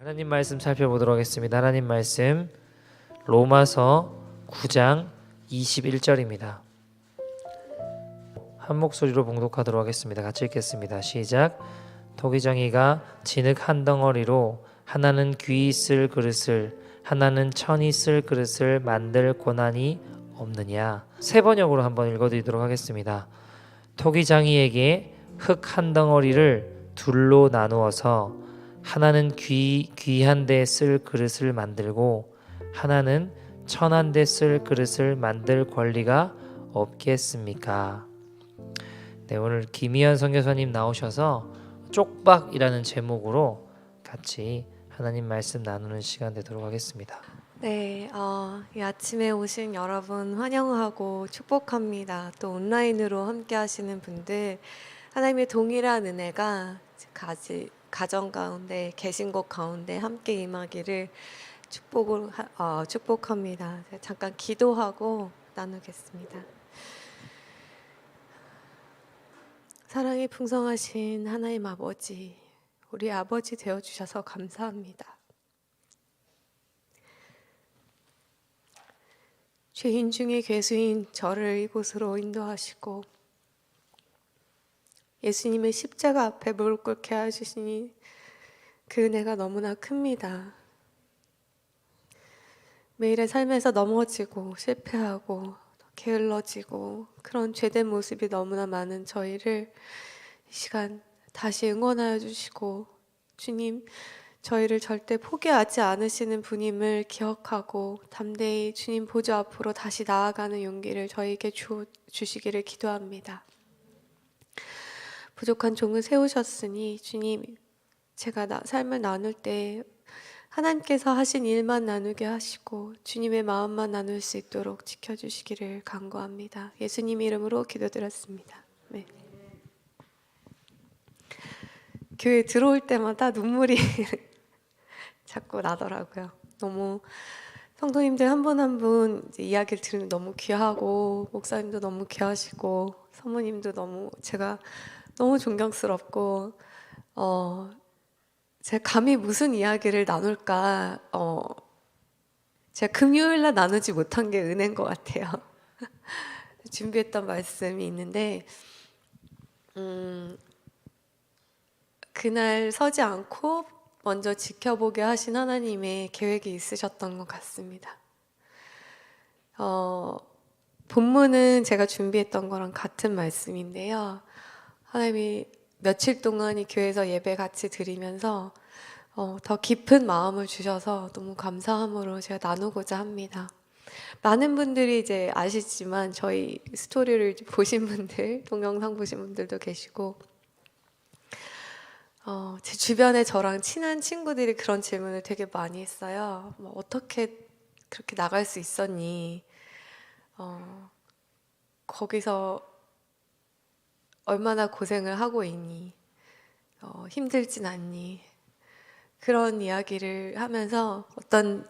하나님 말씀 살펴보도록 하겠습니다. 하나님 말씀 로마서 9장 21절입니다. 한 목소리로 봉독하도록 하겠습니다. 같이 읽겠습니다. 시작. 토기장이가 진흙 한 덩어리로 하나는 귀 있을 그릇을 하나는 천이 쓸 그릇을 만들 고난이 없느냐. 세 번역으로 한번 읽어드리도록 하겠습니다. 토기장이에게 흙 한 덩어리를 둘로 나누어서 하나는 귀한 데 쓸 그릇을 만들고 하나는 천한 데 쓸 그릇을 만들 권리가 없겠습니까? 네, 오늘 김희연 선교사님 나오셔서 쪽박이라는 제목으로 같이 하나님 말씀 나누는 시간 되도록 하겠습니다. 네, 이 아침에 오신 여러분 환영하고 축복합니다. 또 온라인으로 함께 하시는 분들 하나님의 동일한 은혜가 가정 가운데 계신 곳 가운데 함께 임하기를 축복합니다. 잠깐 기도하고 나누겠습니다. 사랑이 풍성하신 하나님 아버지, 우리 아버지 되어주셔서 감사합니다. 죄인 중에 괴수인 저를 이곳으로 인도하시고 예수님의 십자가 앞에 무릎 꿇게 해주시니 그 은혜가 너무나 큽니다. 매일의 삶에서 넘어지고 실패하고 게을러지고 그런 죄된 모습이 너무나 많은 저희를 이 시간 다시 응원하여 주시고 주님, 저희를 절대 포기하지 않으시는 분임을 기억하고 담대히 주님 보좌 앞으로 다시 나아가는 용기를 저희에게 주시기를 기도합니다. 부족한 종을 세우셨으니 주님, 제가 삶을 나눌 때 하나님께서 하신 일만 나누게 하시고 주님의 마음만 나눌 수 있도록 지켜주시기를 간구합니다. 예수님 이름으로 기도드렸습니다. 네. 교회 들어올 때마다 눈물이 자꾸 나더라고요. 너무 성도님들 한 분 한 분 이야기를 들으면 너무 귀하고 목사님도 너무 귀하시고 사모님도 제가 너무 존경스럽고 제가 감히 무슨 이야기를 나눌까 제가 금요일날 나누지 못한 게 은혜인 것 같아요. 준비했던 말씀이 있는데 그날 서지 않고 먼저 지켜보게 하신 하나님의 계획이 있으셨던 것 같습니다. 본문은 제가 준비했던 거랑 같은 말씀인데요. 하나님이 며칠 동안 이 교회에서 예배 같이 드리면서 더 깊은 마음을 주셔서 너무 감사함으로 제가 나누고자 합니다. 많은 분들이 이제 아시지만 저희 스토리를 보신 분들, 동영상 보신 분들도 계시고 제 주변에 저랑 친한 친구들이 그런 질문을 되게 많이 했어요. 어떻게 그렇게 나갈 수 있었니? 거기서 얼마나 고생을 하고 있니? 힘들진 않니? 그런 이야기를 하면서 어떤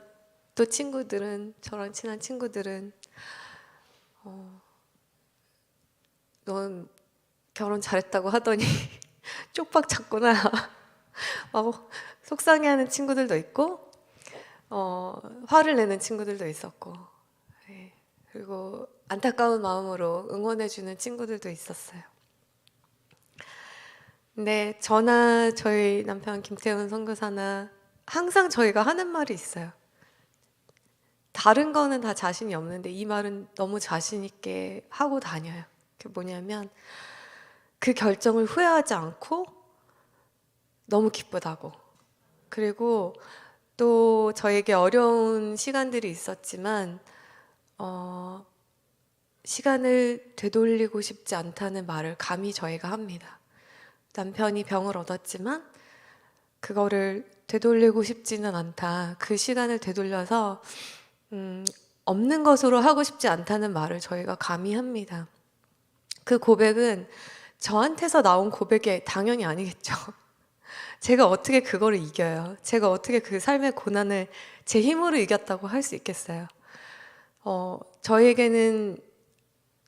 또 친구들은, 저랑 친한 친구들은 넌 결혼 잘했다고 하더니 쪽박 찼구나. 속상해하는 친구들도 있고 화를 내는 친구들도 있었고 그리고 안타까운 마음으로 응원해주는 친구들도 있었어요. 근데 저나 저희 남편 김태훈 선교사나 항상 저희가 하는 말이 있어요. 다른 거는 다 자신이 없는데 이 말은 너무 자신 있게 하고 다녀요. 그게 뭐냐면 그 결정을 후회하지 않고 너무 기쁘다고. 그리고 또 저에게 어려운 시간들이 있었지만 시간을 되돌리고 싶지 않다는 말을 감히 저희가 합니다. 남편이 병을 얻었지만 그거를 되돌리고 싶지는 않다. 그 시간을 되돌려서 없는 것으로 하고 싶지 않다는 말을 저희가 감히 합니다. 그 고백은 저한테서 나온 고백이 당연히 아니겠죠. 제가 어떻게 그거를 이겨요? 제가 어떻게 그 삶의 고난을 제 힘으로 이겼다고 할 수 있겠어요? 저에게는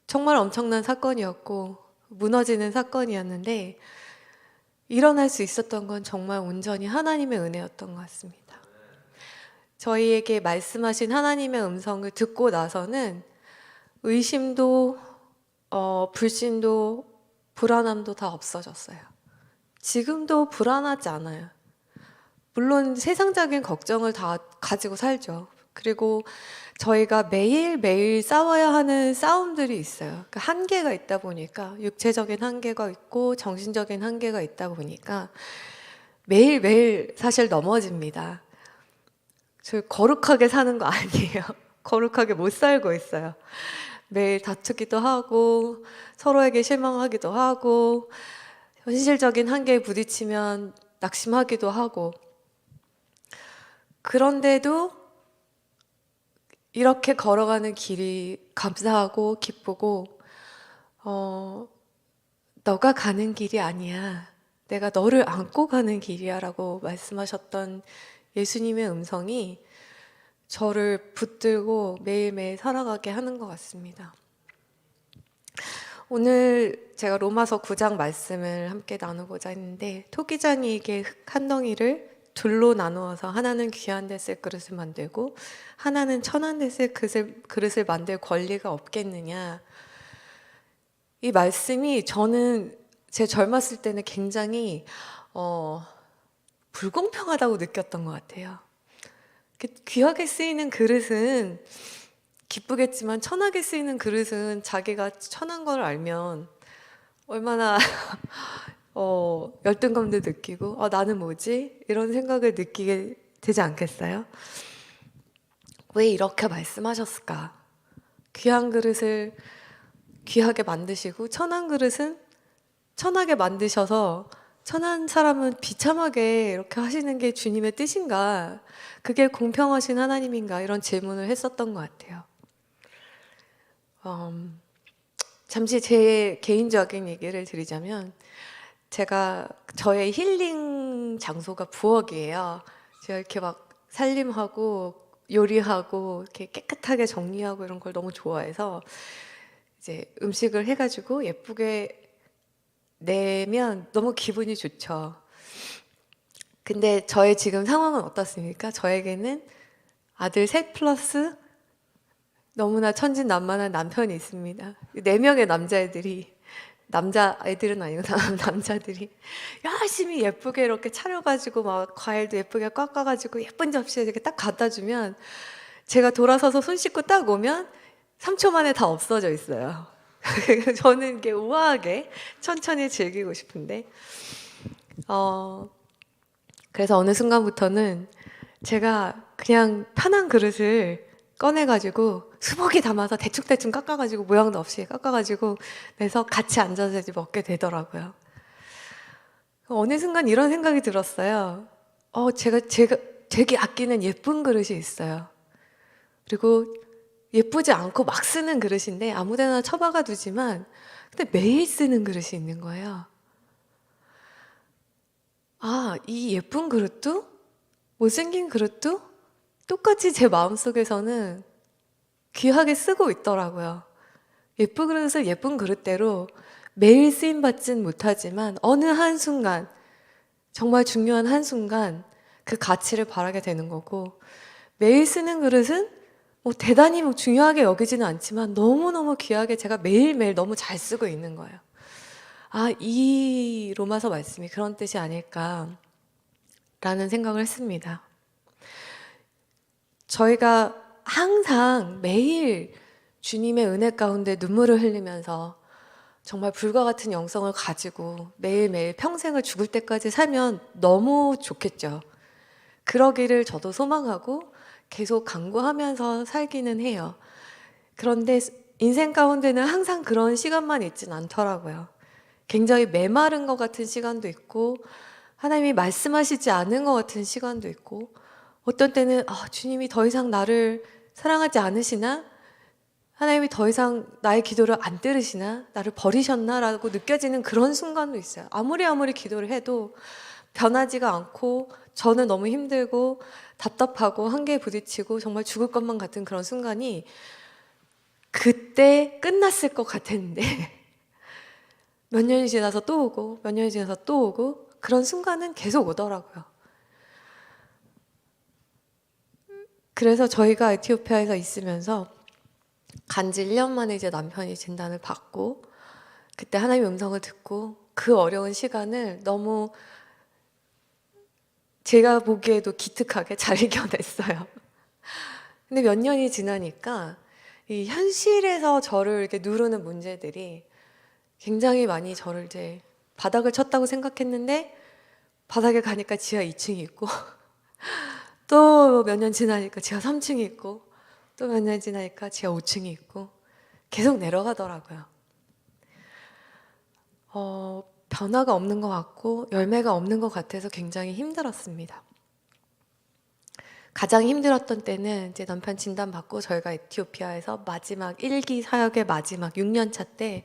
정말 엄청난 사건이었고 무너지는 사건이었는데 일어날 수 있었던 건 정말 온전히 하나님의 은혜였던 것 같습니다. 저희에게 말씀하신 하나님의 음성을 듣고 나서는 의심도 불신도 불안함도 다 없어졌어요. 지금도 불안하지 않아요. 물론 세상적인 걱정을 다 가지고 살죠. 그리고 저희가 매일매일 싸워야 하는 싸움들이 있어요. 그러니까 한계가 있다 보니까, 육체적인 한계가 있고 정신적인 한계가 있다 보니까 매일매일 사실 넘어집니다. 저 거룩하게 사는 거 아니에요. 거룩하게 못 살고 있어요. 매일 다투기도 하고 서로에게 실망하기도 하고 현실적인 한계에 부딪히면 낙심하기도 하고, 그런데도 이렇게 걸어가는 길이 감사하고 기쁘고, 너가 가는 길이 아니야. 내가 너를 안고 가는 길이야 라고 말씀하셨던 예수님의 음성이 저를 붙들고 매일매일 살아가게 하는 것 같습니다. 오늘 제가 로마서 9장 말씀을 함께 나누고자 했는데, 토기장이에게 흙 한 덩이를 둘로 나누어서 하나는 귀한 데 쓸 그릇을 만들고 하나는 천한 데 쓸 그릇을 만들 권리가 없겠느냐. 이 말씀이 저는 제 젊었을 때는 굉장히 불공평하다고 느꼈던 것 같아요. 귀하게 쓰이는 그릇은 기쁘겠지만 천하게 쓰이는 그릇은 자기가 천한 걸 알면 얼마나 열등감도 느끼고 나는 뭐지? 이런 생각을 느끼게 되지 않겠어요? 왜 이렇게 말씀하셨을까? 귀한 그릇을 귀하게 만드시고 천한 그릇은 천하게 만드셔서 천한 사람은 비참하게 이렇게 하시는 게 주님의 뜻인가? 그게 공평하신 하나님인가? 이런 질문을 했었던 것 같아요. 잠시 제 개인적인 얘기를 드리자면, 저의 힐링 장소가 부엌이에요. 제가 이렇게 막 살림하고 요리하고 이렇게 깨끗하게 정리하고 이런 걸 너무 좋아해서 이제 음식을 해가지고 예쁘게 내면 너무 기분이 좋죠. 근데 저의 지금 상황은 어떻습니까? 저에게는 아들 셋 플러스 너무나 천진난만한 남편이 있습니다. 4명의 남자애들은 아니고 남자들이 열심히 예쁘게 이렇게 차려가지고 막 과일도 예쁘게 깎아가지고 예쁜 접시에 이렇게 딱 갖다 주면 제가 돌아서서 손 씻고 딱 오면 3초 만에 다 없어져 있어요. 저는 이게 우아하게 천천히 즐기고 싶은데, 그래서 어느 순간부터는 제가 그냥 편한 그릇을 꺼내가지고 수복이 담아서 대충대충 깎아가지고 모양도 없이 깎아가지고 내서 같이 앉아서 이제 먹게 되더라고요. 어느 순간 이런 생각이 들었어요. 제가 되게 아끼는 예쁜 그릇이 있어요. 그리고 예쁘지 않고 막 쓰는 그릇인데 아무데나 처박아 두지만 근데 매일 쓰는 그릇이 있는 거예요. 이 예쁜 그릇도 못생긴 그릇도 똑같이 제 마음속에서는 귀하게 쓰고 있더라고요. 예쁜 그릇을 예쁜 그릇대로 매일 쓰임 받진 못하지만 어느 한순간, 정말 중요한 한순간 그 가치를 바라게 되는 거고, 매일 쓰는 그릇은 대단히 중요하게 여기지는 않지만 너무너무 귀하게 제가 매일매일 너무 잘 쓰고 있는 거예요. 이 로마서 말씀이 그런 뜻이 아닐까라는 생각을 했습니다. 저희가 항상 매일 주님의 은혜 가운데 눈물을 흘리면서 정말 불과 같은 영성을 가지고 매일매일 평생을 죽을 때까지 살면 너무 좋겠죠. 그러기를 저도 소망하고 계속 간구하면서 살기는 해요. 그런데 인생 가운데는 항상 그런 시간만 있진 않더라고요. 굉장히 메마른 것 같은 시간도 있고 하나님이 말씀하시지 않은 것 같은 시간도 있고, 어떤 때는 주님이 더 이상 나를 사랑하지 않으시나? 하나님이 더 이상 나의 기도를 안 들으시나? 나를 버리셨나? 라고 느껴지는 그런 순간도 있어요. 아무리 기도를 해도 변하지가 않고 저는 너무 힘들고 답답하고 한계에 부딪히고 정말 죽을 것만 같은 그런 순간이 그때 끝났을 것 같았는데 몇 년이 지나서 또 오고 몇 년이 지나서 또 오고, 그런 순간은 계속 오더라고요. 그래서 저희가 에티오피아에서 있으면서 간지 1년 만에 이제 남편이 진단을 받고 그때 하나님의 음성을 듣고 그 어려운 시간을 너무 제가 보기에도 기특하게 잘 이겨냈어요. 근데 몇 년이 지나니까 이 현실에서 저를 이렇게 누르는 문제들이 굉장히 많이 저를 이제 바닥을 쳤다고 생각했는데 바닥에 가니까 지하 2층이 있고 또 몇 년 지나니까 지하 3층이 있고 또 몇 년 지나니까 지하 5층이 있고 계속 내려가더라고요. 변화가 없는 것 같고 열매가 없는 것 같아서 굉장히 힘들었습니다. 가장 힘들었던 때는 이제 남편 진단 받고 저희가 에티오피아에서 마지막 1기 사역의 마지막 6년 차 때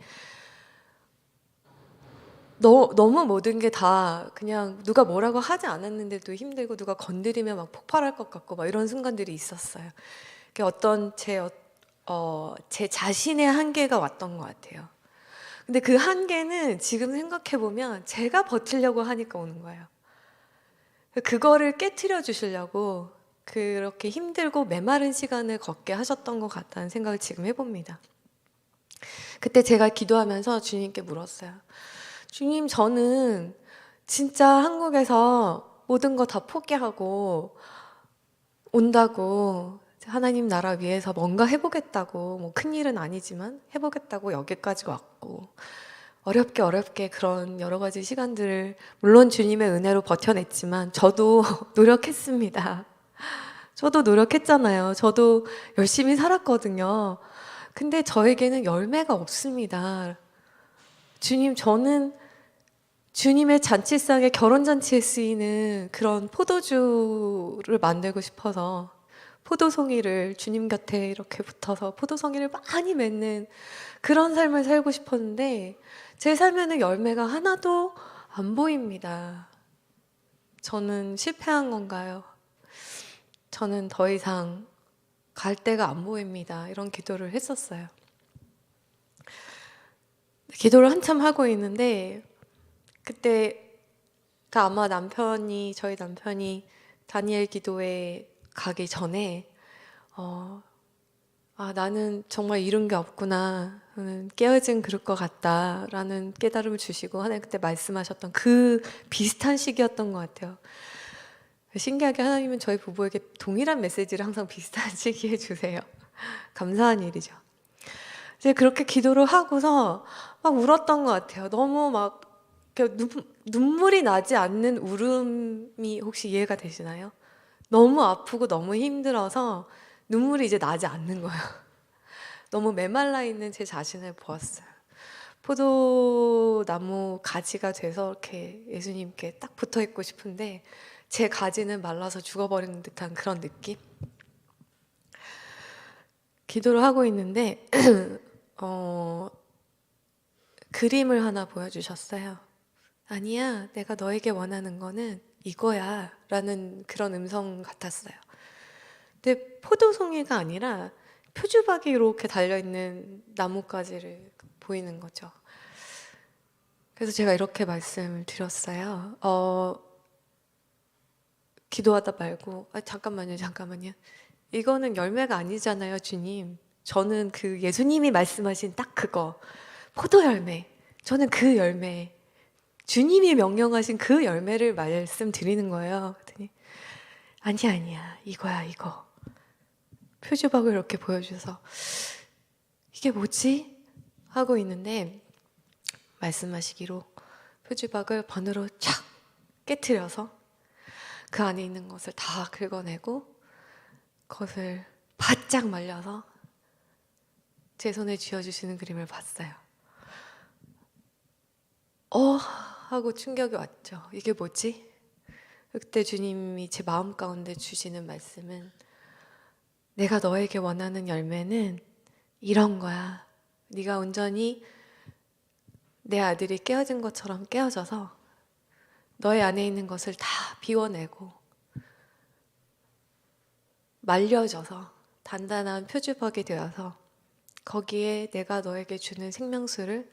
너무 모든 게 다 그냥 누가 뭐라고 하지 않았는데도 힘들고 누가 건드리면 막 폭발할 것 같고 막 이런 순간들이 있었어요. 어떤 제 자신의 한계가 왔던 것 같아요. 근데 그 한계는 지금 생각해 보면 제가 버티려고 하니까 오는 거예요. 그거를 깨트려 주시려고 그렇게 힘들고 메마른 시간을 걷게 하셨던 것 같다는 생각을 지금 해봅니다. 그때 제가 기도하면서 주님께 물었어요. 주님, 저는 진짜 한국에서 모든 거 다 포기하고 온다고 하나님 나라 위해서 뭔가 해보겠다고 뭐 큰일은 아니지만 해보겠다고 여기까지 왔고 어렵게 그런 여러 가지 시간들을 물론 주님의 은혜로 버텨냈지만 저도 노력했습니다. 저도 노력했잖아요. 저도 열심히 살았거든요. 근데 저에게는 열매가 없습니다. 주님, 저는 주님의 잔치상에 결혼잔치에 쓰이는 그런 포도주를 만들고 싶어서 포도송이를 주님 곁에 이렇게 붙어서 포도송이를 많이 맺는 그런 삶을 살고 싶었는데 제 삶에는 열매가 하나도 안 보입니다. 저는 실패한 건가요? 저는 더 이상 갈 데가 안 보입니다. 이런 기도를 했었어요. 기도를 한참 하고 있는데 그때가 아마 저희 남편이 다니엘 기도회 가기 전에 나는 정말 이룬 게 없구나. 깨어진 그럴 것 같다라는 깨달음을 주시고 하나님 그때 말씀하셨던 그 비슷한 시기였던 것 같아요. 신기하게 하나님은 저희 부부에게 동일한 메시지를 항상 비슷한 시기에 주세요. 감사한 일이죠. 이제 그렇게 기도를 하고서 막 울었던 것 같아요. 너무 막 눈물이 나지 않는 울음이 혹시 이해가 되시나요? 너무 아프고 너무 힘들어서 눈물이 이제 나지 않는 거예요. 너무 메말라 있는 제 자신을 보았어요. 포도나무 가지가 돼서 이렇게 예수님께 딱 붙어 있고 싶은데 제 가지는 말라서 죽어버리는 듯한 그런 느낌? 기도를 하고 있는데 그림을 하나 보여주셨어요. 아니야, 내가 너에게 원하는 거는 이거야 라는 그런 음성 같았어요. 근데 포도송이가 아니라 표주박이 이렇게 달려있는 나뭇가지를 보이는 거죠. 그래서 제가 이렇게 말씀을 드렸어요. 기도하다 말고 잠깐만요. 이거는 열매가 아니잖아요, 주님. 저는 그 예수님이 말씀하신 딱 그거 포도 열매. 저는 그 열매. 주님이 명령하신 그 열매를 말씀드리는 거예요. 그랬더니 아니야. 이거야, 이거. 표주박을 이렇게 보여주셔서 이게 뭐지? 하고 있는데 말씀하시기로 표주박을 번호로 촥 깨트려서 그 안에 있는 것을 다 긁어내고 그것을 바짝 말려서 제 손에 쥐어주시는 그림을 봤어요. 하고 충격이 왔죠. 이게 뭐지? 그때 주님이 제 마음 가운데 주시는 말씀은 내가 너에게 원하는 열매는 이런 거야. 네가 온전히 내 아들이 깨어진 것처럼 깨어져서 너의 안에 있는 것을 다 비워내고 말려져서 단단한 표주박이 되어서 거기에 내가 너에게 주는 생명수를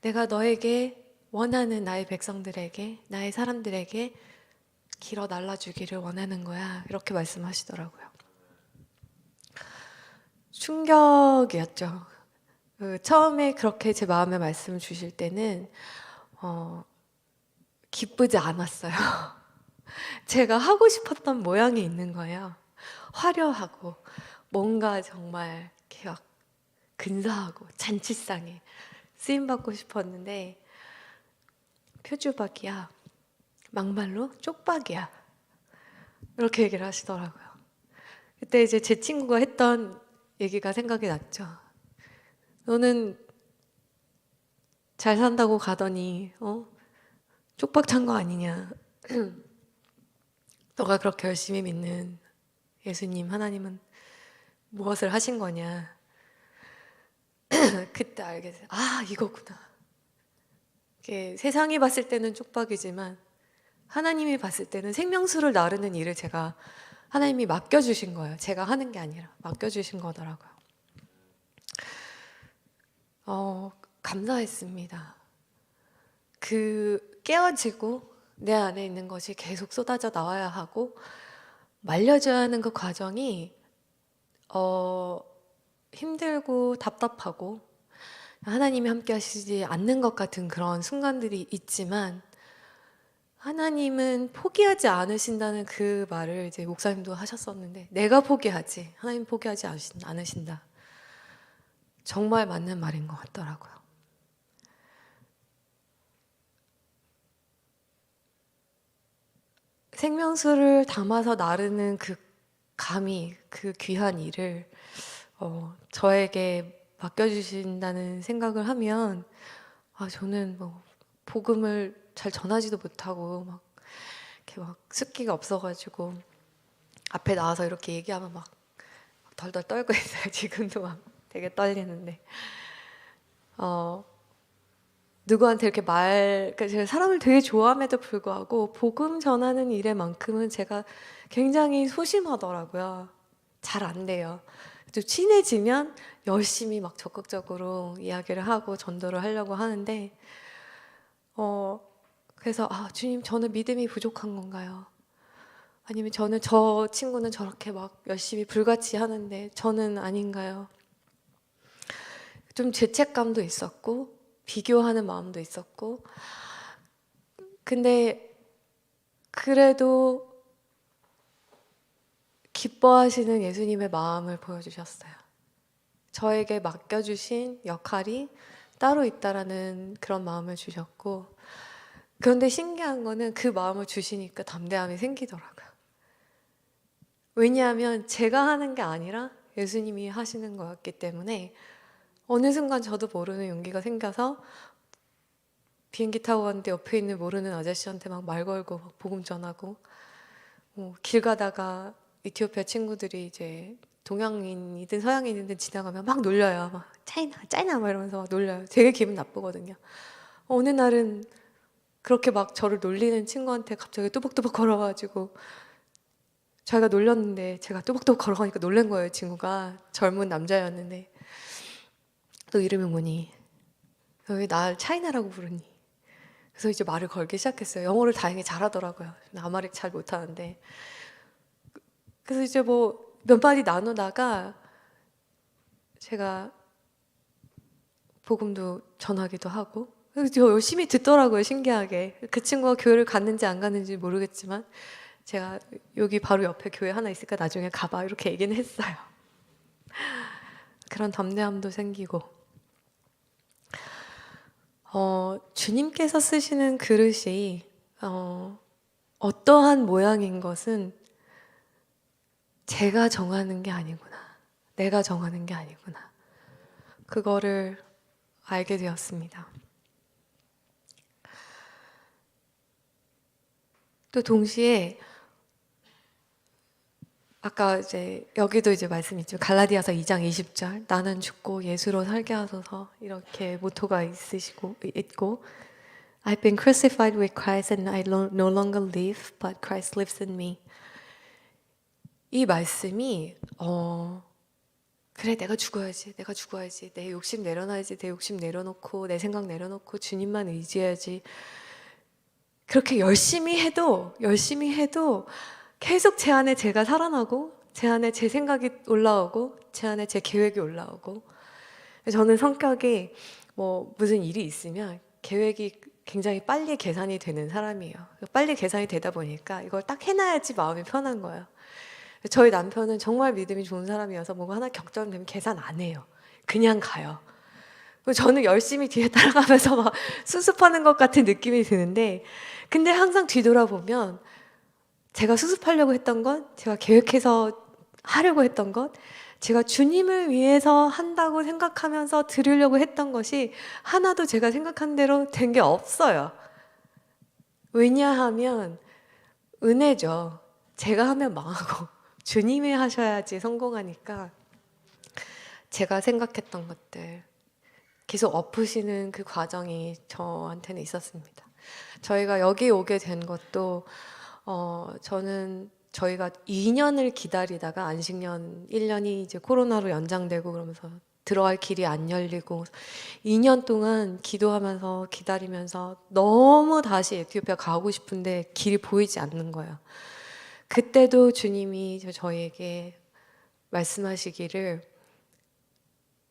내가 너에게 원하는 나의 백성들에게, 나의 사람들에게 길어 날라주기를 원하는 거야. 이렇게 말씀하시더라고요. 충격이었죠. 처음에 그렇게 제 마음에 말씀을 주실 때는 기쁘지 않았어요. 제가 하고 싶었던 모양이 있는 거예요. 화려하고 뭔가 정말 이렇게 막 근사하고 잔치상에 쓰임받고 싶었는데 표주박이야, 막말로 쪽박이야, 이렇게 얘기를 하시더라고요. 그때 이제 제 친구가 했던 얘기가 생각이 났죠. 너는 잘 산다고 가더니 쪽박 찬 거 아니냐. 너가 그렇게 열심히 믿는 예수님, 하나님은 무엇을 하신 거냐. 그때 알게 됐어요. 아, 이거구나. 이게 세상이 봤을 때는 쪽박이지만 하나님이 봤을 때는 생명수를 나르는 일을 제가 하나님이 맡겨주신 거예요. 제가 하는 게 아니라 맡겨주신 거더라고요. 감사했습니다. 그 깨어지고 내 안에 있는 것이 계속 쏟아져 나와야 하고 말려줘야 하는 그 과정이 힘들고 답답하고 하나님이 함께 하시지 않는 것 같은 그런 순간들이 있지만 하나님은 포기하지 않으신다는 그 말을 이제 목사님도 하셨었는데 내가 포기하지 하나님 포기하지 않으신다. 정말 맞는 말인 것 같더라고요. 생명수를 담아서 나르는 그 감히 그 귀한 일을 저에게 맡겨주신다는 생각을 하면 저는 뭐 복음을 잘 전하지도 못하고 막 이렇게 막 숫기가 없어가지고 앞에 나와서 이렇게 얘기하면 막 덜덜 떨고 있어요. 지금도 막 되게 떨리는데 누구한테 이렇게 그러니까 제가 사람을 되게 좋아함에도 불구하고 복음 전하는 일에만큼은 제가 굉장히 소심하더라고요. 잘 안 돼요. 좀 친해지면 열심히 막 적극적으로 이야기를 하고 전도를 하려고 하는데 그래서 주님, 저는 믿음이 부족한 건가요? 아니면 저 친구는 저렇게 막 열심히 불같이 하는데 저는 아닌가요? 좀 죄책감도 있었고 비교하는 마음도 있었고 근데 그래도 기뻐하시는 예수님의 마음을 보여주셨어요. 저에게 맡겨주신 역할이 따로 있다라는 그런 마음을 주셨고 그런데 신기한 거는 그 마음을 주시니까 담대함이 생기더라고요. 왜냐하면 제가 하는 게 아니라 예수님이 하시는 거였기 때문에 어느 순간 저도 모르는 용기가 생겨서 비행기 타고 갔는데 옆에 있는 모르는 아저씨한테 막 말 걸고 막 복음 전하고 길 가다가 이티오피아 친구들이 이제 동양인이든 서양인이든 지나가면 막 놀려요. 막 짜이나 막 이러면서 막 놀려요. 되게 기분 나쁘거든요. 어느 날은 그렇게 막 저를 놀리는 친구한테 갑자기 뚜벅뚜벅 걸어가지고 자기가 놀렸는데 제가 뚜벅뚜벅 걸어가니까 놀란 거예요. 친구가 젊은 남자였는데 너 이름이 뭐니? 왜 날 차이나라고 부르니? 그래서 이제 말을 걸기 시작했어요. 영어를 다행히 잘하더라고요. 아마릭 잘 못하는데 그래서 이제 뭐 몇 마디 나누다가 제가 복음도 전하기도 하고 그래서 열심히 듣더라고요. 신기하게. 그 친구가 교회를 갔는지 안 갔는지 모르겠지만 제가 여기 바로 옆에 교회 하나 있으니까 나중에 가봐 이렇게 얘기는 했어요. 그런 담대함도 생기고 주님께서 쓰시는 그릇이 어떠한 모양인 것은 제가 정하는 게 아니구나. 내가 정하는 게 아니구나. 그거를 알게 되었습니다. 또 동시에 아까 이제 여기도 이제 말씀 있죠. 갈라디아서 2장 20절 나는 죽고 예수로 살게 하소서 이렇게 모토가 있고 I've been crucified with Christ and I no longer live but Christ lives in me. 이 말씀이 그래, 내가 죽어야지, 내가 죽어야지, 내 욕심 내려놔야지, 내 욕심 내려놓고 내 생각 내려놓고 주님만 의지해야지. 그렇게 열심히 해도 계속 제 안에 제가 살아나고, 제 안에 제 생각이 올라오고, 제 안에 제 계획이 올라오고. 저는 성격이 뭐 무슨 일이 있으면 계획이 굉장히 빨리 계산이 되는 사람이에요. 빨리 계산이 되다 보니까 이걸 딱 해놔야지 마음이 편한 거예요. 저희 남편은 정말 믿음이 좋은 사람이어서 뭐가 하나 격전되면 계산 안 해요. 그냥 가요. 그리고 저는 열심히 뒤에 따라가면서 막 수습하는 것 같은 느낌이 드는데, 근데 항상 뒤돌아보면 제가 수습하려고 했던 것, 제가 계획해서 하려고 했던 것, 제가 주님을 위해서 한다고 생각하면서 드리려고 했던 것이 하나도 제가 생각한 대로 된 게 없어요. 왜냐하면 은혜죠. 제가 하면 망하고 주님이 하셔야지 성공하니까 제가 생각했던 것들 계속 엎으시는 그 과정이 저한테는 있었습니다. 저희가 여기 오게 된 것도 저는 저희가 2년을 기다리다가 안식년 1년이 이제 코로나로 연장되고 그러면서 들어갈 길이 안 열리고 2년 동안 기도하면서 기다리면서 너무 다시 에티오피아 가고 싶은데 길이 보이지 않는 거예요. 그때도 주님이 저희에게 말씀하시기를,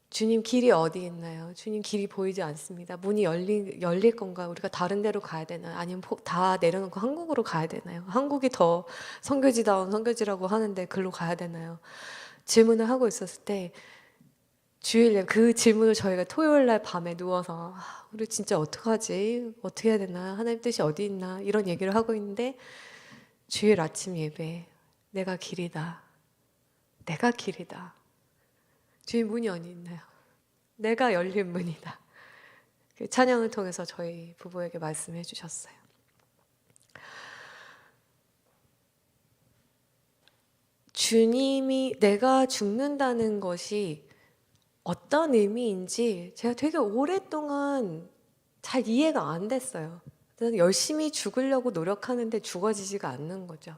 주님 길이 어디 있나요? 주님 길이 보이지 않습니다. 문이 열릴 건가요? 우리가 다른 데로 가야 되나요? 아니면 다 내려놓고 한국으로 가야 되나요? 한국이 더 선교지다운 선교지라고 하는데 글로 가야 되나요? 질문을 하고 있었을 때 주일날 그 질문을 저희가 토요일날 밤에 누워서 우리 진짜 어떡하지? 어떻게 해야 되나? 하나님 뜻이 어디 있나? 이런 얘기를 하고 있는데 주일 아침 예배, 내가 길이다. 내가 길이다. 주님 문이 어디 있나요? 내가 열린 문이다. 그 찬양을 통해서 저희 부부에게 말씀해 주셨어요. 주님이 내가 죽는다는 것이 어떤 의미인지 제가 되게 오랫동안 잘 이해가 안 됐어요. 저는 열심히 죽으려고 노력하는데 죽어지지가 않는 거죠.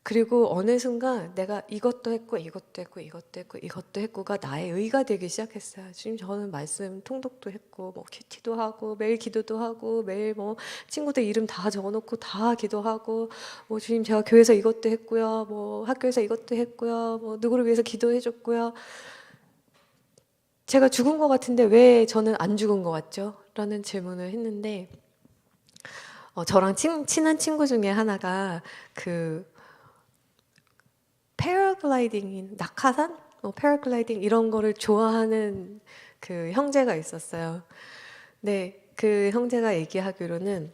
그리고 어느 순간 내가 이것도 했고 이것도 했고 이것도 했고 이것도 했고가 나의 의가 되기 시작했어요. 지금 저는 말씀 통독도 했고 뭐 큐티도 하고 매일 기도도 하고 매일 뭐 친구들 이름 다 적어놓고 다 기도하고 뭐 주님 제가 교회에서 이것도 했고요, 뭐 학교에서 이것도 했고요, 뭐 누구를 위해서 기도해줬고요. 제가 죽은 것 같은데 왜 저는 안 죽은 것 같죠? 라는 질문을 했는데 저랑 친한 친구 중에 하나가 그 패러글라이딩, 낙하산? 패러글라이딩 이런 거를 좋아하는 그 형제가 있었어요. 네, 그 형제가 얘기하기로는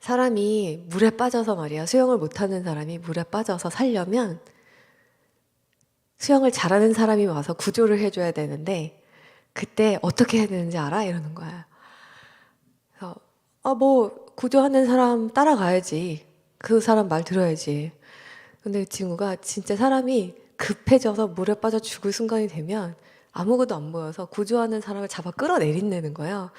사람이 물에 빠져서 말이야, 수영을 못하는 사람이 물에 빠져서 살려면 수영을 잘하는 사람이 와서 구조를 해줘야 되는데 그때 어떻게 해야 되는지 알아? 이러는 거야. 그래서 뭐 구조하는 사람 따라가야지. 그 사람 말 들어야지. 근데 그 친구가 진짜 사람이 급해져서 물에 빠져 죽을 순간이 되면 아무것도 안 보여서 구조하는 사람을 잡아 끌어내린다는 거예요.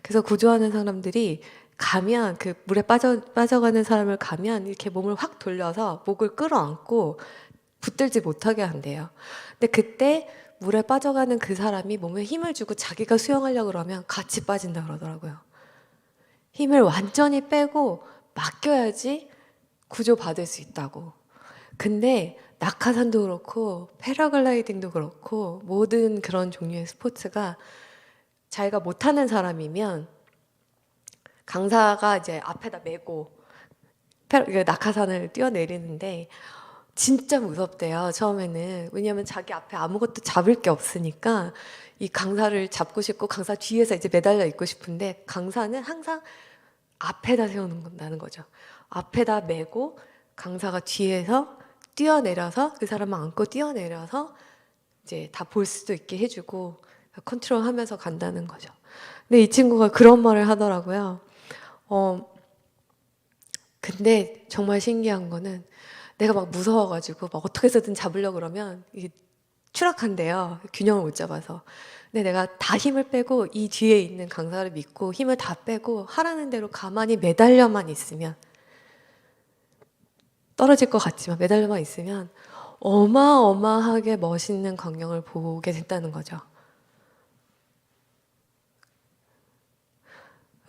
그래서 구조하는 사람들이 가면 그 물에 빠져가는 사람을 가면 이렇게 몸을 확 돌려서 목을 끌어안고 붙들지 못하게 한대요. 근데 그때 물에 빠져가는 그 사람이 몸에 힘을 주고 자기가 수영하려고 그러면 같이 빠진다 그러더라고요. 힘을 완전히 빼고 맡겨야지 구조받을 수 있다고. 근데 낙하산도 그렇고 패러글라이딩도 그렇고 모든 그런 종류의 스포츠가 자기가 못하는 사람이면 강사가 이제 앞에다 메고 낙하산을 뛰어내리는데 진짜 무섭대요, 처음에는. 왜냐하면 자기 앞에 아무것도 잡을 게 없으니까 이 강사를 잡고 싶고 강사 뒤에서 이제 매달려 있고 싶은데 강사는 항상 앞에다 세우는 거죠. 앞에다 메고 강사가 뒤에서 뛰어내려서 그 사람을 안고 뛰어내려서 이제 다 볼 수도 있게 해주고 컨트롤하면서 간다는 거죠. 근데 이 친구가 그런 말을 하더라고요. 근데 정말 신기한 거는 내가 막 무서워가지고 막 어떻게 해서든 잡으려고 그러면 이게 추락한대요. 균형을 못 잡아서. 근데 내가 다 힘을 빼고 이 뒤에 있는 강사를 믿고 힘을 다 빼고 하라는 대로 가만히 매달려만 있으면, 떨어질 것 같지만 매달려만 있으면 어마어마하게 멋있는 광경을 보게 됐다는 거죠.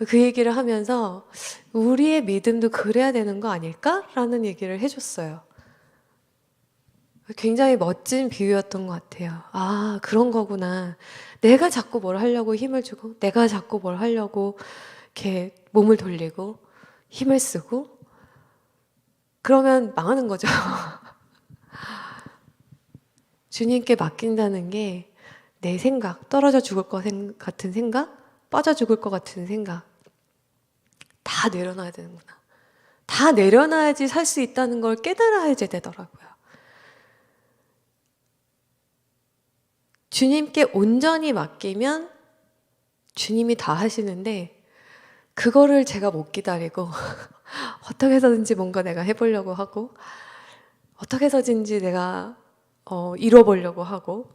그 얘기를 하면서 우리의 믿음도 그래야 되는 거 아닐까라는 얘기를 해줬어요. 굉장히 멋진 비유였던 것 같아요. 아, 그런 거구나. 내가 자꾸 뭘 하려고 힘을 주고, 내가 자꾸 뭘 하려고 이렇게 몸을 돌리고, 힘을 쓰고, 그러면 망하는 거죠. 주님께 맡긴다는 게 내 생각, 떨어져 죽을 것 같은 생각, 빠져 죽을 것 같은 생각, 다 내려놔야 되는구나. 다 내려놔야지 살 수 있다는 걸 깨달아야지 되더라고요. 주님께 온전히 맡기면 주님이 다 하시는데 그거를 제가 못 기다리고 어떻게 해서든지 뭔가 내가 해보려고 하고 어떻게 해서든지 내가 이뤄보려고 하고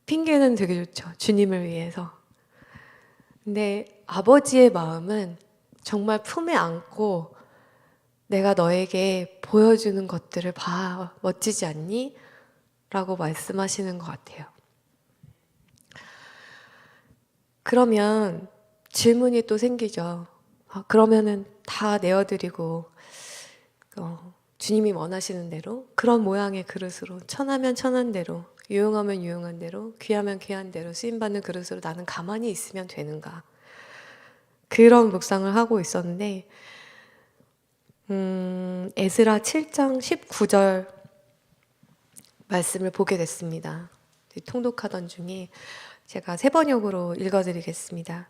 핑계는 되게 좋죠. 주님을 위해서. 근데 아버지의 마음은 정말 품에 안고 내가 너에게 보여주는 것들을 봐. 멋지지 않니? 라고 말씀하시는 것 같아요. 그러면 질문이 또 생기죠. 그러면은 다 내어드리고 주님이 원하시는 대로 그런 모양의 그릇으로 천하면 천한 대로 유용하면 유용한 대로 귀하면 귀한 대로 쓰임받는 그릇으로 나는 가만히 있으면 되는가. 그런 묵상을 하고 있었는데 에스라 7장 19절 말씀을 보게 됐습니다. 통독하던 중에 제가 새 번역으로 읽어드리겠습니다.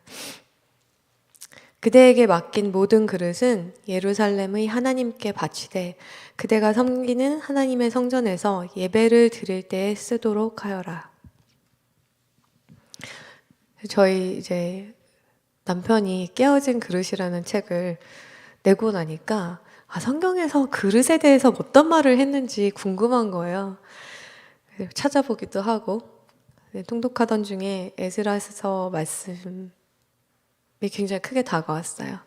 그대에게 맡긴 모든 그릇은 예루살렘의 하나님께 바치되 그대가 섬기는 하나님의 성전에서 예배를 드릴 때에 쓰도록 하여라. 저희 이제 남편이 깨어진 그릇이라는 책을 내고 나니까 성경에서 그릇에 대해서 어떤 말을 했는지 궁금한 거예요. 찾아보기도 하고 통독하던 중에 에스라서 말씀이 굉장히 크게 다가왔어요.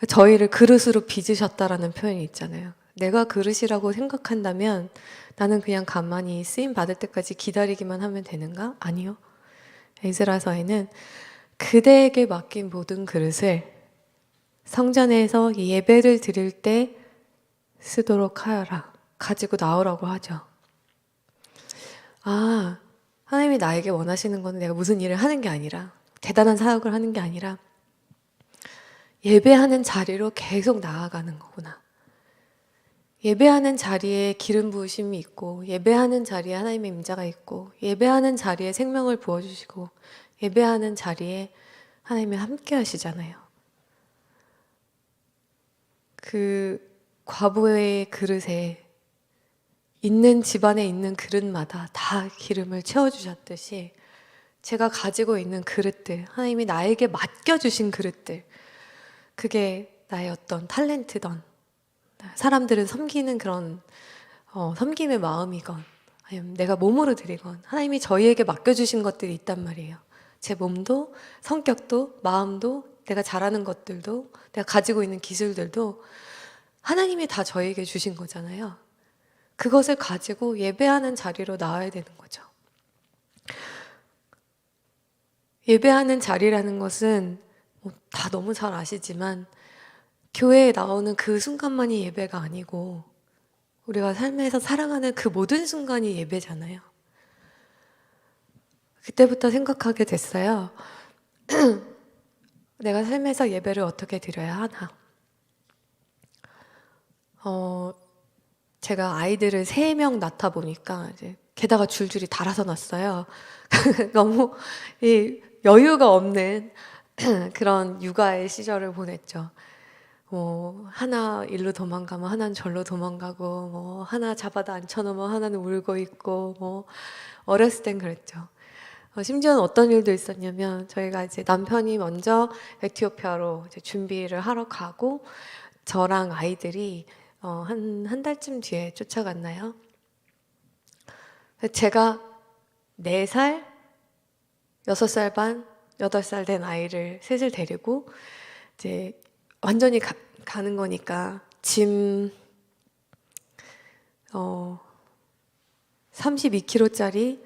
저희를 그릇으로 빚으셨다라는 표현이 있잖아요. 내가 그릇이라고 생각한다면 나는 그냥 가만히 쓰임 받을 때까지 기다리기만 하면 되는가? 아니요. 에스라서에는 그대에게 맡긴 모든 그릇을 성전에서 예배를 드릴 때 쓰도록 하여라. 가지고 나오라고 하죠. 하나님이 나에게 원하시는 거는 내가 무슨 일을 하는 게 아니라 대단한 사역을 하는 게 아니라 예배하는 자리로 계속 나아가는 거구나. 예배하는 자리에 기름 부으심이 있고 예배하는 자리에 하나님의 임재가 있고 예배하는 자리에 생명을 부어주시고 예배하는 자리에 하나님이 함께 하시잖아요. 그 과부의 그릇에 있는 집안에 있는 그릇마다 다 기름을 채워주셨듯이 제가 가지고 있는 그릇들, 하나님이 나에게 맡겨주신 그릇들, 그게 나의 어떤 탤런트던 사람들을 섬기는 그런 섬김의 마음이건 아니면 내가 몸으로 드리건 하나님이 저희에게 맡겨주신 것들이 있단 말이에요. 제 몸도 성격도 마음도 내가 잘하는 것들도 내가 가지고 있는 기술들도 하나님이 다 저에게 주신 거잖아요. 그것을 가지고 예배하는 자리로 나와야 되는 거죠. 예배하는 자리라는 것은 다 너무 잘 아시지만 교회에 나오는 그 순간만이 예배가 아니고 우리가 삶에서 살아가는 그 모든 순간이 예배잖아요. 그때부터 생각하게 됐어요. 내가 삶에서 예배를 어떻게 드려야 하나. 제가 아이들을 3명 낳다 보니까 이제 게다가 줄줄이 달아서 낳았어요. 너무 여유가 없는 그런 육아의 시절을 보냈죠. 하나 일로 도망가면 하나는 절로 도망가고, 하나 잡아다 앉혀놓으면 하나는 울고 있고, 어렸을 땐 그랬죠. 심지어는 어떤 일도 있었냐면, 저희가 이제 남편이 먼저 에티오피아로 이제 준비를 하러 가고, 저랑 아이들이 한 달쯤 뒤에 쫓아갔나요? 제가 4살, 6살 반, 8살 된 아이를 셋을 데리고 이제 완전히 가는 거니까 짐 32kg짜리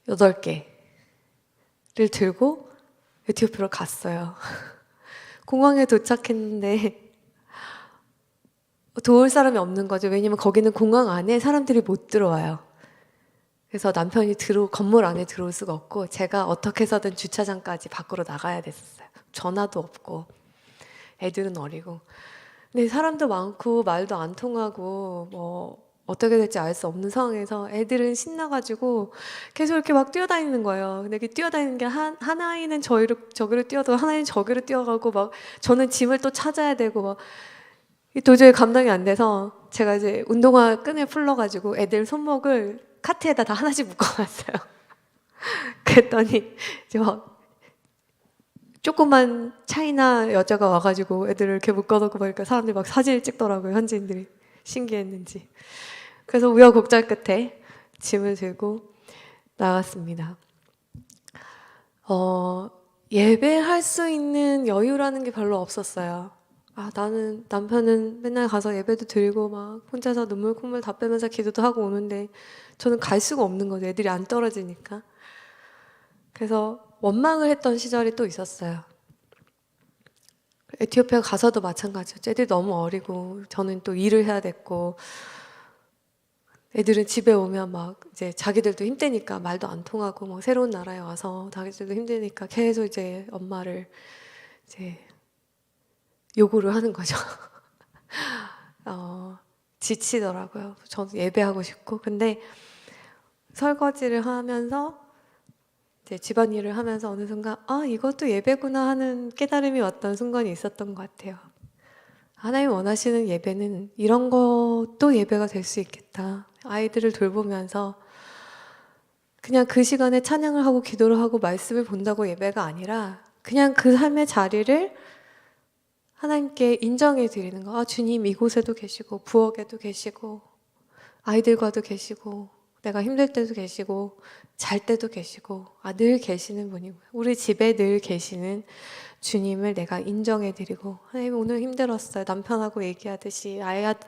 8개를 들고 에티오피아로 갔어요. 공항에 도착했는데 도울 사람이 없는 거죠. 왜냐면 거기는 공항 안에 사람들이 못 들어와요. 그래서 남편이 건물 안에 들어올 수가 없고 제가 어떻게 해서든 주차장까지 밖으로 나가야 됐었어요. 전화도 없고 애들은 어리고. 근데 사람도 많고 말도 안 통하고 뭐 어떻게 될지 알 수 없는 상황에서 애들은 신나가지고 계속 이렇게 막 뛰어다니는 거예요. 근데 이렇게 뛰어다니는 게 한 아이는 저기로 뛰어가고 한 아이는 저기로 뛰어가고 막 저는 짐을 또 찾아야 되고 막 도저히 감당이 안 돼서 제가 이제 운동화 끈을 풀러가지고 애들 손목을 카트에다 다 하나씩 묶어놨어요. 그랬더니 이제 막 조그만 차이나 여자가 와가지고 애들을 이렇게 묶어놓고 보니까 사람들이 막 사진을 찍더라고요. 현지인들이 신기했는지. 그래서 우여곡절 끝에 짐을 들고 나갔습니다. 예배할 수 있는 여유라는 게 별로 없었어요. 나는 남편은 맨날 가서 예배도 드리고 막 혼자서 눈물 콧물 다 빼면서 기도도 하고 오는데 저는 갈 수가 없는 거죠. 애들이 안 떨어지니까. 그래서 원망을 했던 시절이 또 있었어요. 에티오피아 가서도 마찬가지였죠. 애들이 너무 어리고 저는 또 일을 해야 됐고 애들은 집에 오면 막 이제 자기들도 힘드니까 말도 안 통하고 막 새로운 나라에 와서 자기들도 힘드니까 계속 이제 엄마를 이제 요구를 하는 거죠. 지치더라고요. 저는 예배하고 싶고. 근데 설거지를 하면서 이제 집안일을 하면서 어느 순간 이것도 예배구나 하는 깨달음이 왔던 순간이 있었던 것 같아요. 하나님 원하시는 예배는 이런 것도 예배가 될 수 있겠다. 아이들을 돌보면서 그냥 그 시간에 찬양을 하고 기도를 하고 말씀을 본다고 예배가 아니라 그냥 그 삶의 자리를 하나님께 인정해 드리는 거. 주님 이곳에도 계시고 부엌에도 계시고 아이들과도 계시고 내가 힘들 때도 계시고 잘 때도 계시고 늘 계시는 분이고 우리 집에 늘 계시는 주님을 내가 인정해 드리고 하나님 오늘 힘들었어요. 남편하고 얘기하듯이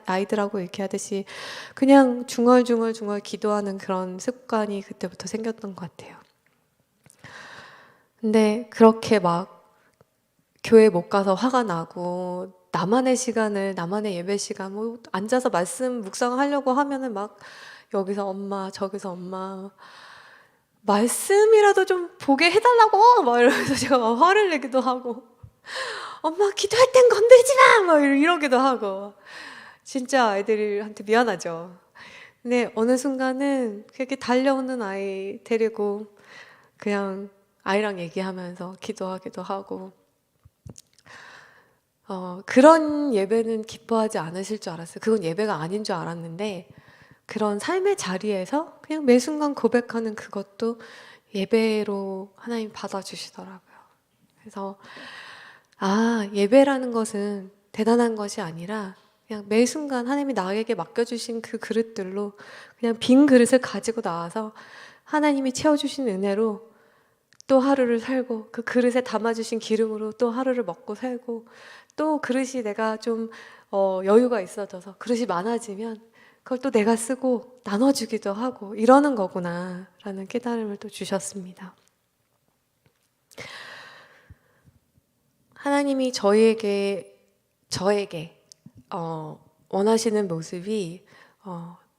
아이들하고 얘기하듯이 그냥 중얼중얼 기도하는 그런 습관이 그때부터 생겼던 것 같아요. 근데 그렇게 막 교회 못 가서 화가 나고 나만의 시간을 나만의 예배 시간 뭐 앉아서 말씀 묵상하려고 하면은 막 여기서 엄마 저기서 엄마 말씀이라도 좀 보게 해달라고 막 이러면서 제가 막 화를 내기도 하고 엄마 기도할 땐 건들지 마! 막 이러기도 하고 진짜 아이들한테 미안하죠. 근데 어느 순간은 그렇게 달려오는 아이 데리고 그냥 아이랑 얘기하면서 기도하기도 하고 그런 예배는 기뻐하지 않으실 줄 알았어요. 그건 예배가 아닌 줄 알았는데 그런 삶의 자리에서 그냥 매 순간 고백하는 그것도 예배로 하나님 받아주시더라고요. 그래서 예배라는 것은 대단한 것이 아니라 그냥 매 순간 하나님이 나에게 맡겨주신 그 그릇들로 그냥 빈 그릇을 가지고 나와서 하나님이 채워주신 은혜로 또 하루를 살고 그 그릇에 담아주신 기름으로 또 하루를 먹고 살고 또 그릇이 내가 좀 여유가 있어져서 그릇이 많아지면 그걸 또 내가 쓰고 나눠주기도 하고 이러는 거구나 라는 깨달음을 또 주셨습니다. 하나님이 저에게 원하시는 모습이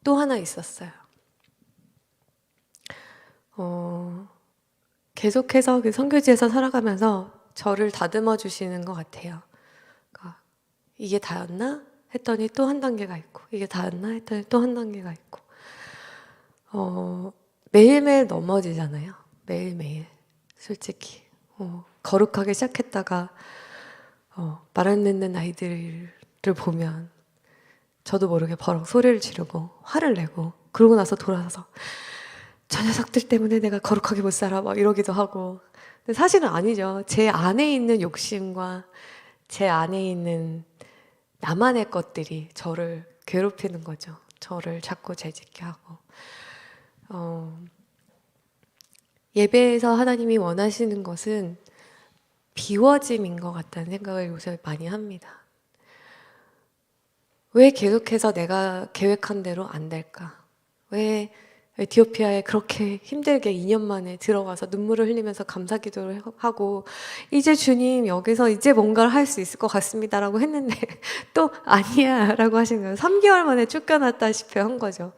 또 하나 있었어요. 계속해서 그 선교지에서 살아가면서 저를 다듬어 주시는 것 같아요. 그러니까 이게 다였나? 했더니 또 한 단계가 있고 이게 다였나? 했더니 또 한 단계가 있고 매일매일 넘어지잖아요. 매일매일 솔직히 거룩하게 시작했다가 말 안 듣는 아이들을 보면 저도 모르게 버럭 소리를 지르고 화를 내고 그러고 나서 돌아서 저 녀석들 때문에 내가 거룩하게 못 살아 막 이러기도 하고 근데 사실은 아니죠. 제 안에 있는 욕심과 제 안에 있는 나만의 것들이 저를 괴롭히는 거죠. 저를 자꾸 재짓게 하고 예배에서 하나님이 원하시는 것은 비워짐인 것 같다는 생각을 요새 많이 합니다. 왜 계속해서 내가 계획한 대로 안 될까? 왜 에티오피아에 그렇게 힘들게 2년 만에 들어가서 눈물을 흘리면서 감사 기도를 하고 이제 주님 여기서 이제 뭔가를 할 수 있을 것 같습니다라고 했는데 또 아니야 라고 하신 거예요. 3개월 만에 쫓겨났다시피 한 거죠.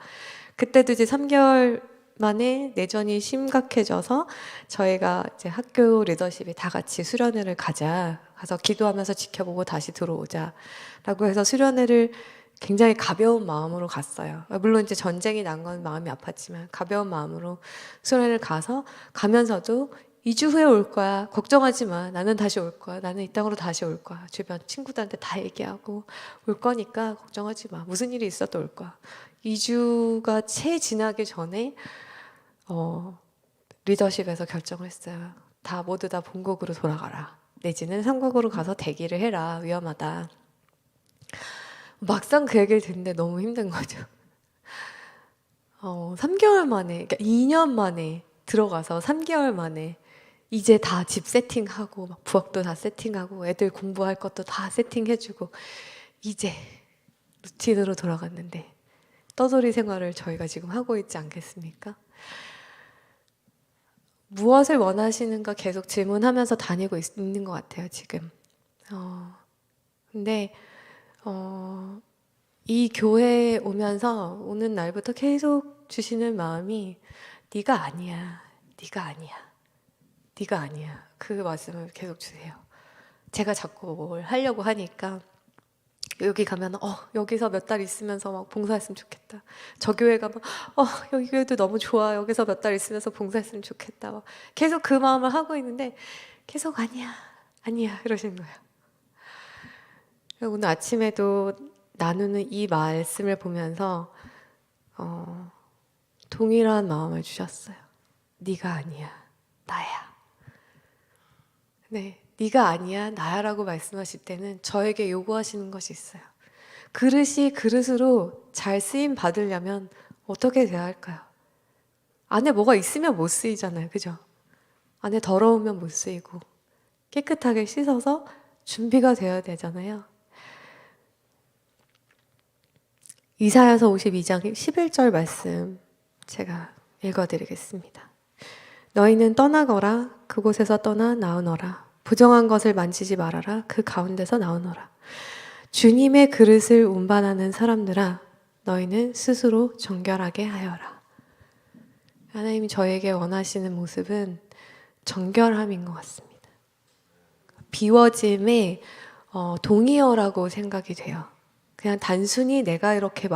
그때도 이제 3개월 만에 내전이 심각해져서 저희가 이제 학교 리더십이 다 같이 수련회를 가서 기도하면서 지켜보고 다시 들어오자 라고 해서 수련회를 굉장히 가벼운 마음으로 갔어요. 물론 이제 전쟁이 난 건 마음이 아팠지만 가벼운 마음으로 수련회를 가면서도 2주 후에 올 거야. 걱정하지 마. 나는 다시 올 거야. 나는 이 땅으로 다시 올 거야. 주변 친구들한테 다 얘기하고 올 거니까 걱정하지 마. 무슨 일이 있어도 올 거야. 2주가 채 지나기 전에 리더십에서 결정을 했어요. 모두 다 본국으로 돌아가라. 내지는 삼국으로 가서 대기를 해라. 위험하다. 막상 그 얘기를 듣는데 너무 힘든 거죠. 3개월 만에, 그러니까 2년 만에 들어가서 3개월 만에 이제 다 집 세팅하고 막 부엌도 다 세팅하고 애들 공부할 것도 다 세팅해주고 이제 루틴으로 돌아갔는데 떠돌이 생활을 저희가 지금 하고 있지 않겠습니까? 무엇을 원하시는가 계속 질문하면서 다니고 있는 것 같아요, 지금. 근데 이 교회에 오면서 오는 날부터 계속 주시는 마음이 네가 아니야, 네가 아니야, 네가 아니야. 그 말씀을 계속 주세요. 제가 자꾸 뭘 하려고 하니까 여기 가면 여기서 몇 달 있으면서 막 봉사했으면 좋겠다. 저 교회 가면 여기 교회도 너무 좋아. 여기서 몇 달 있으면서 봉사했으면 좋겠다. 막 계속 그 마음을 하고 있는데 계속 아니야, 아니야 이러시는 거예요. 오늘 아침에도 나누는 이 말씀을 보면서 동일한 마음을 주셨어요. 네가 아니야, 나야. 네, 네가 아니야, 나야라고 말씀하실 때는 저에게 요구하시는 것이 있어요. 그릇이 그릇으로 잘 쓰임 받으려면 어떻게 돼야 할까요? 안에 뭐가 있으면 못 쓰이잖아요, 그죠? 안에 더러우면 못 쓰이고 깨끗하게 씻어서 준비가 되어야 되잖아요. 이사야서 52장 11절 말씀 제가 읽어드리겠습니다. 너희는 떠나거라. 그곳에서 떠나 나오너라. 부정한 것을 만지지 말아라. 그 가운데서 나오너라. 주님의 그릇을 운반하는 사람들아, 너희는 스스로 정결하게 하여라. 하나님이 저에게 원하시는 모습은 정결함인 것 같습니다. 비워짐의 동의어라고 생각이 돼요. 그냥 단순히 내가 이렇게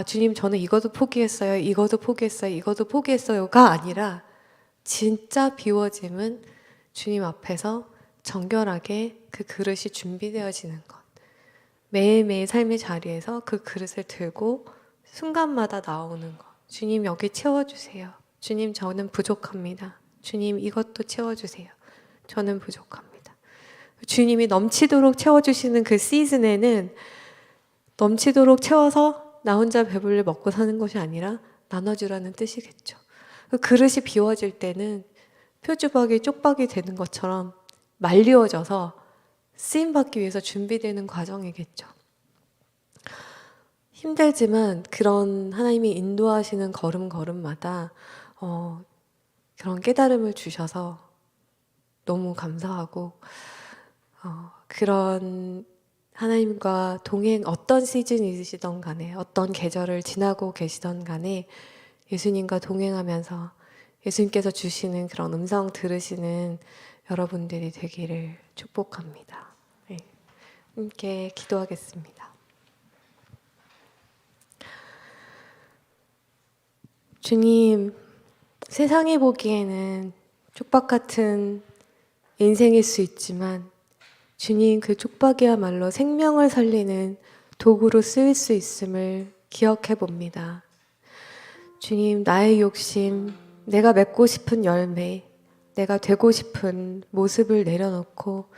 주님 저는 이것도 포기했어요, 이것도 포기했어요, 이것도 포기했어요가 아니라 진짜 비워짐은 주님 앞에서 정결하게 그 그릇이 준비되어지는 것. 매일매일 삶의 자리에서 그 그릇을 들고 순간마다 나오는 것. 주님 여기 채워주세요. 주님 저는 부족합니다. 주님 이것도 채워주세요. 저는 부족합니다. 주님이 넘치도록 채워주시는 그 시즌에는 넘치도록 채워서 나 혼자 배불리 먹고 사는 것이 아니라 나눠주라는 뜻이겠죠. 그 그릇이 비워질 때는 표주박이 쪽박이 되는 것처럼 말리워져서 쓰임받기 위해서 준비되는 과정이겠죠. 힘들지만 그런 하나님이 인도하시는 걸음걸음마다 그런 깨달음을 주셔서 너무 감사하고 그런 하나님과 동행 어떤 시즌이시던 간에 어떤 계절을 지나고 계시던 간에 예수님과 동행하면서 예수님께서 주시는 그런 음성 들으시는 여러분들이 되기를 축복합니다. 네. 함께 기도하겠습니다. 주님, 세상이 보기에는 쪽박 같은 인생일 수 있지만 주님 그 쪽박이야말로 생명을 살리는 도구로 쓰일 수 있음을 기억해 봅니다. 주님, 나의 욕심, 내가 맺고 싶은 열매, 내가 되고 싶은 모습을 내려놓고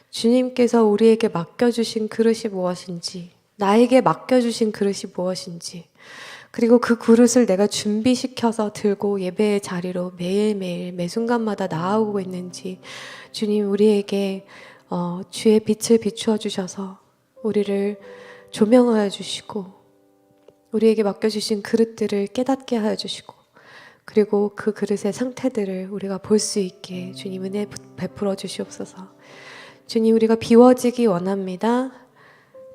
주님께서 우리에게 맡겨주신 그릇이 무엇인지, 나에게 맡겨주신 그릇이 무엇인지, 그리고 그 그릇을 내가 준비시켜서 들고 예배의 자리로 매일매일 매 순간마다 나아오고 있는지 주님 우리에게 주의 빛을 비추어 주셔서 우리를 조명하여 주시고 우리에게 맡겨주신 그릇들을 깨닫게 하여 주시고 그리고 그 그릇의 상태들을 우리가 볼 수 있게 주님 은혜 베풀어 주시옵소서. 주님, 우리가 비워지기 원합니다.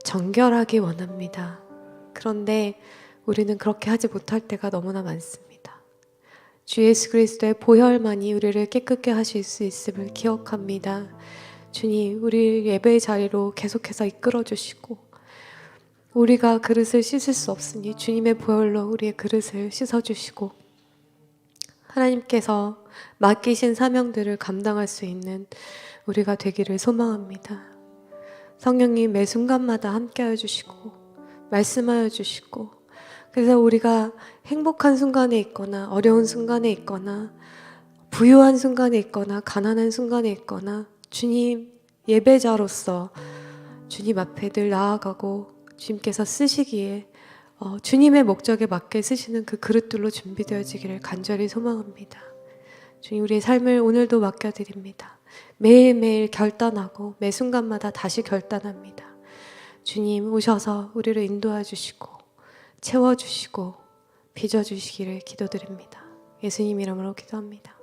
정결하기 원합니다. 그런데 우리는 그렇게 하지 못할 때가 너무나 많습니다. 주 예수 그리스도의 보혈만이 우리를 깨끗게 하실 수 있음을 기억합니다. 주님, 우리 예배의 자리로 계속해서 이끌어 주시고 우리가 그릇을 씻을 수 없으니 주님의 보혈로 우리의 그릇을 씻어 주시고 하나님께서 맡기신 사명들을 감당할 수 있는 우리가 되기를 소망합니다. 성령님 매 순간마다 함께하여 주시고 말씀하여 주시고 그래서 우리가 행복한 순간에 있거나 어려운 순간에 있거나 부유한 순간에 있거나 가난한 순간에 있거나 주님 예배자로서 주님 앞에 늘 나아가고 주님께서 쓰시기에 주님의 목적에 맞게 쓰시는 그 그릇들로 준비되어지기를 간절히 소망합니다. 주님 우리의 삶을 오늘도 맡겨드립니다. 매일매일 결단하고 매 순간마다 다시 결단합니다. 주님 오셔서 우리를 인도해 주시고 채워주시고 빚어주시기를 기도드립니다. 예수님 이름으로 기도합니다.